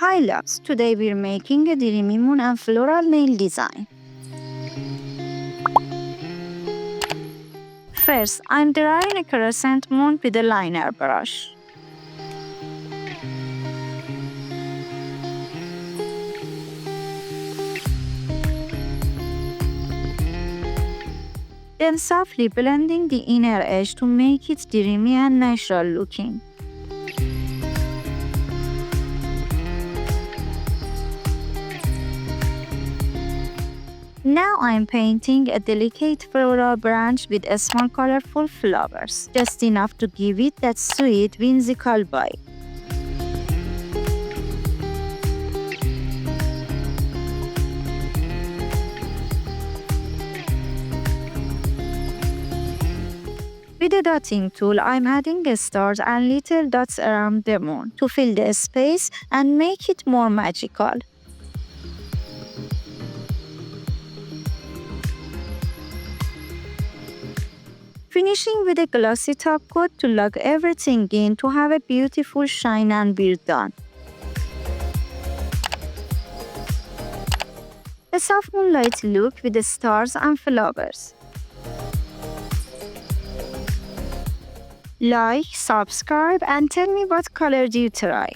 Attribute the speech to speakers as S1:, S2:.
S1: Hi loves, today we're making a Dreamy moon and floral nail design. First, I'm drawing a crescent moon with a liner brush. Then softly blending the inner edge to make it dreamy and natural looking. Now I'm painting a delicate floral branch with small colorful flowers, just enough to give it that sweet, whimsical vibe. With a dotting tool, I'm adding stars and little dots around the moon to fill the space and make it more magical. Finishing with a glossy top coat to lock everything in to have a beautiful shine and we're done. A soft moonlight look with the stars and flowers. Like, subscribe, and tell me what color do you try.